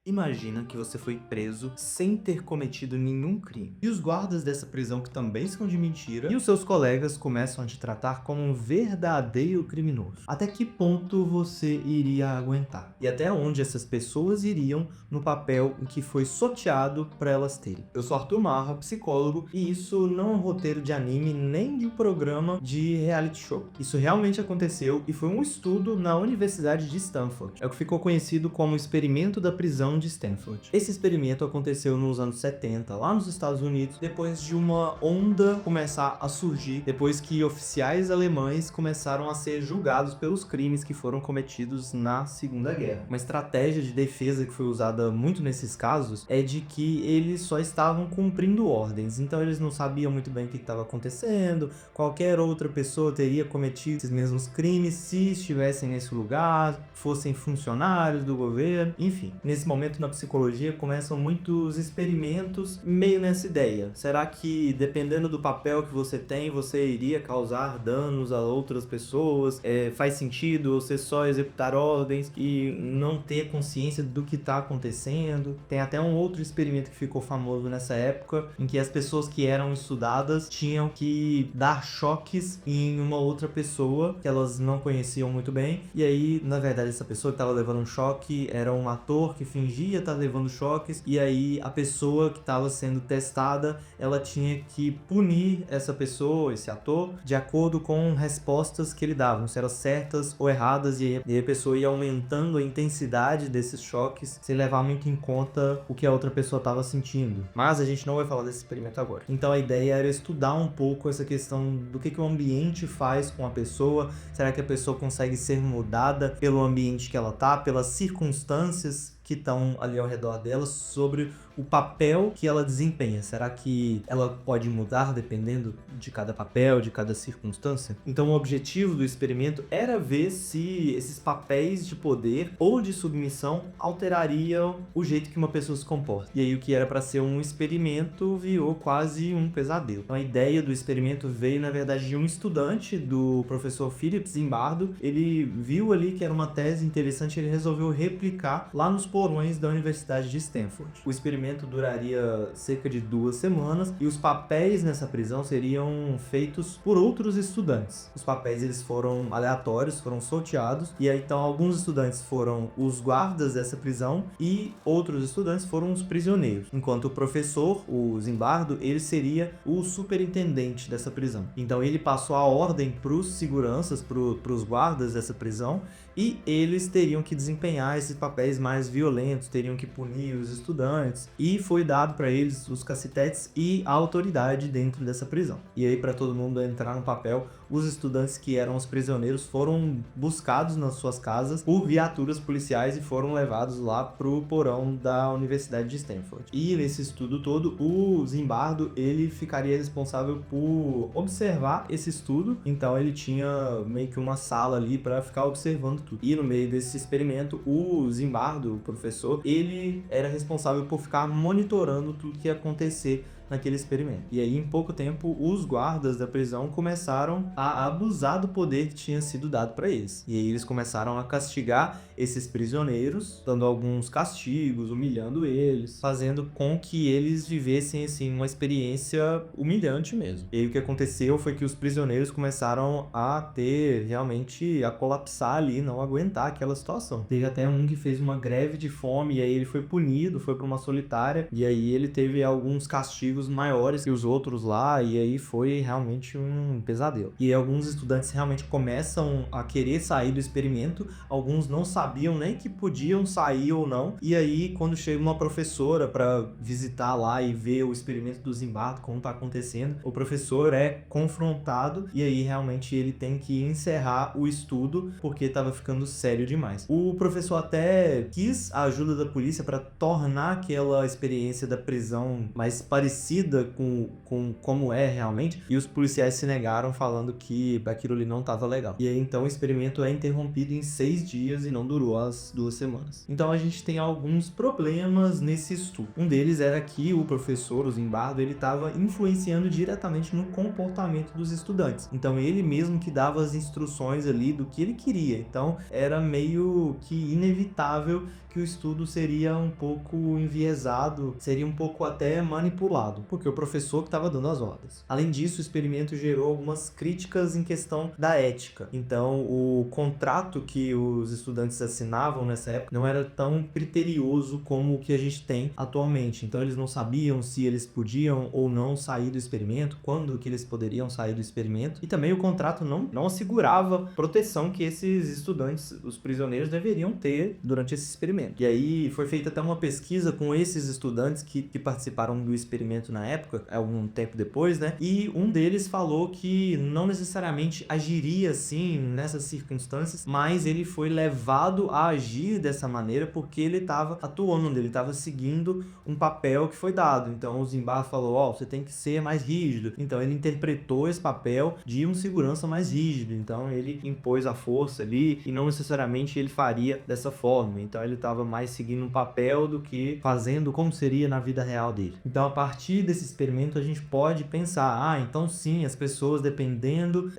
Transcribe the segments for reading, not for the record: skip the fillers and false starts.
Imagina que você foi preso sem ter cometido nenhum crime. E os guardas dessa prisão, que também são de mentira, e os seus colegas começam a te tratar como um verdadeiro criminoso. Até que ponto você iria aguentar? E até onde essas pessoas iriam no papel em que foi sorteado para elas terem? Eu sou Arthur Marra, psicólogo, e isso não é um roteiro de anime nem de um programa de reality show. Isso realmente aconteceu e foi um estudo na Universidade de Stanford. É o que ficou conhecido como o experimento da prisão de Stanford. Esse experimento aconteceu nos anos 70, lá nos Estados Unidos, depois de uma onda começar a surgir, depois que oficiais alemães começaram a ser julgados pelos crimes que foram cometidos na Segunda Guerra. Uma estratégia de defesa que foi usada muito nesses casos é de que eles só estavam cumprindo ordens, então eles não sabiam muito bem o que estava acontecendo, qualquer outra pessoa teria cometido esses mesmos crimes se estivessem nesse lugar, fossem funcionários do governo, enfim. Nesse momento na psicologia começam muitos experimentos meio nessa ideia. Será que dependendo do papel que você tem, você iria causar danos a outras pessoas? Faz sentido você só executar ordens e não ter consciência do que está acontecendo? Tem até um outro experimento que ficou famoso nessa época, em que as pessoas que eram estudadas tinham que dar choques em uma outra pessoa que elas não conheciam muito bem, e aí, na verdade, essa pessoa que estava levando um choque era um ator que fingia estar levando choques, e aí a pessoa que estava sendo testada, ela tinha que punir essa pessoa, esse ator, de acordo com respostas que ele dava, se eram certas ou erradas, e aí a pessoa ia aumentando a intensidade desses choques, sem levar muito em conta o que a outra pessoa estava sentindo. Mas a gente não vai falar desse experimento agora. Então a ideia era estudar um pouco essa questão do que o ambiente faz com a pessoa. Será que a pessoa consegue ser mudada pelo ambiente que ela tá, pelas circunstâncias que estão ali ao redor dela, sobre o papel que ela desempenha? Será que ela pode mudar dependendo de cada papel, de cada circunstância? Então o objetivo do experimento era ver se esses papéis de poder ou de submissão alterariam o jeito que uma pessoa se comporta. E aí o que era para ser um experimento virou quase um pesadelo. Então a ideia do experimento veio, na verdade, de um estudante do professor Philip Zimbardo. Ele viu ali que era uma tese interessante, ele resolveu replicar lá nos porões da Universidade de Stanford. O experimento duraria cerca de 2 semanas e os papéis nessa prisão seriam feitos por outros estudantes. Os papéis eles foram aleatórios, foram sorteados, e aí então alguns estudantes foram os guardas dessa prisão e outros estudantes foram os prisioneiros, enquanto o professor, o Zimbardo, ele seria o superintendente dessa prisão. Então ele passou a ordem para os seguranças, para os guardas dessa prisão, e eles teriam que desempenhar esses papéis mais violentos, teriam que punir os estudantes, e foi dado para eles os cacetetes e a autoridade dentro dessa prisão. E aí, para todo mundo entrar no papel, os estudantes que eram os prisioneiros foram buscados nas suas casas por viaturas policiais e foram levados lá pro porão da Universidade de Stanford. E nesse estudo todo, o Zimbardo, ele ficaria responsável por observar esse estudo, então ele tinha meio que uma sala ali para ficar observando tudo. E no meio desse experimento, o Zimbardo, o professor, ele era responsável por ficar monitorando tudo que ia acontecer naquele experimento. E aí, em pouco tempo, os guardas da prisão começaram a abusar do poder que tinha sido dado para eles. E aí eles começaram a castigar esses prisioneiros, dando alguns castigos, humilhando eles, fazendo com que eles vivessem assim uma experiência humilhante mesmo. E aí o que aconteceu foi que os prisioneiros começaram a a colapsar ali, não aguentar aquela situação. Teve até um que fez uma greve de fome, e aí ele foi punido, foi para uma solitária, e aí ele teve alguns castigos maiores que os outros lá, e aí foi realmente um pesadelo. E aí alguns estudantes realmente começam a querer sair do experimento, alguns não sabiam nem que podiam sair ou não, e aí quando chega uma professora para visitar lá e ver o experimento do Zimbardo, como tá acontecendo, o professor é confrontado, e aí realmente ele tem que encerrar o estudo porque estava ficando sério demais. O professor até quis a ajuda da polícia para tornar aquela experiência da prisão mais parecida parecida com como é realmente, e os policiais se negaram falando que aquilo ali não estava legal. E aí então o experimento é interrompido em 6 dias e não durou as 2 semanas. Então a gente tem alguns problemas nesse estudo. Um deles era que o professor, o Zimbardo, ele estava influenciando diretamente no comportamento dos estudantes. Então ele mesmo que dava as instruções ali do que ele queria. Então era meio que inevitável que o estudo seria um pouco enviesado, seria um pouco até manipulado, porque o professor que estava dando as ordens. Além disso, o experimento gerou algumas críticas em questão da ética. Então, o contrato que os estudantes assinavam nessa época não era tão criterioso como o que a gente tem atualmente. Então, eles não sabiam se eles podiam ou não sair do experimento, quando que eles poderiam sair do experimento, e também o contrato não assegurava proteção que esses estudantes, os prisioneiros, deveriam ter durante esse experimento. E aí foi feita até uma pesquisa com esses estudantes que participaram do experimento na época, algum tempo depois, né? E um deles falou que não necessariamente agiria assim nessas circunstâncias, mas ele foi levado a agir dessa maneira porque ele estava atuando, ele estava seguindo um papel que foi dado. Então o Zimbardo falou, ó, você tem que ser mais rígido. Então ele interpretou esse papel de um segurança mais rígido. Então ele impôs a força ali e não necessariamente ele faria dessa forma. Então ele estava mais seguindo um papel do que fazendo como seria na vida real dele. Então a partir desse experimento a gente pode pensar, então sim, as pessoas dependendo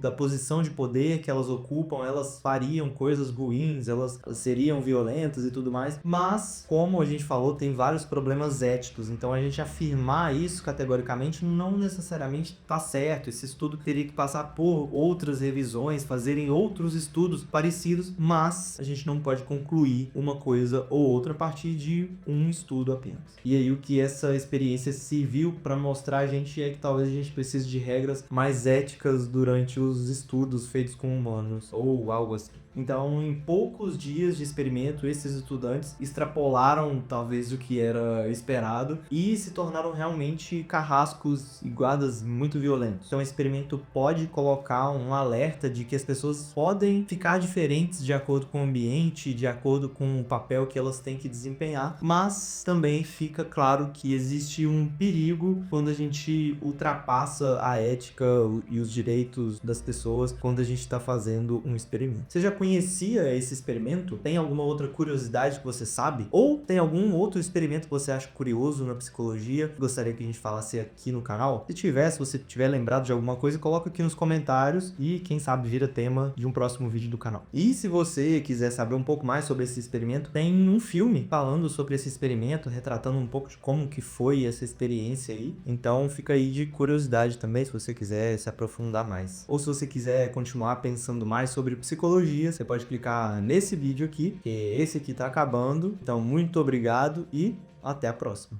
da posição de poder que elas ocupam, elas fariam coisas ruins, elas seriam violentas e tudo mais, mas como a gente falou, tem vários problemas éticos, então a gente afirmar isso categoricamente não necessariamente está certo. Esse estudo teria que passar por outras revisões, fazerem outros estudos parecidos, mas a gente não pode concluir uma coisa ou outra a partir de um estudo apenas. E aí o que essa experiência serviu para mostrar a gente é que talvez a gente precise de regras mais éticas durante os estudos feitos com humanos ou algo assim. Então, em poucos dias de experimento, esses estudantes extrapolaram talvez o que era esperado e se tornaram realmente carrascos e guardas muito violentos. Então, o experimento pode colocar um alerta de que as pessoas podem ficar diferentes de acordo com o ambiente, de acordo com o papel que elas têm que desempenhar, mas também fica claro que existe um perigo quando a gente ultrapassa a ética e os direitos das pessoas quando a gente está fazendo um experimento. Você já conhecia esse experimento? Tem alguma outra curiosidade que você sabe? Ou tem algum outro experimento que você acha curioso na psicologia que gostaria que a gente falasse aqui no canal? Se você tiver lembrado de alguma coisa, coloca aqui nos comentários e quem sabe vira tema de um próximo vídeo do canal. E se você quiser saber um pouco mais sobre esse experimento, tem um filme falando sobre esse experimento, retratando um pouco de como que foi essa experiência aí. Então fica aí de curiosidade também, se você quiser se aprofundar mais. Ou se você quiser continuar pensando mais sobre psicologia, você pode clicar nesse vídeo aqui, que esse aqui tá acabando. Então muito obrigado e até a próxima.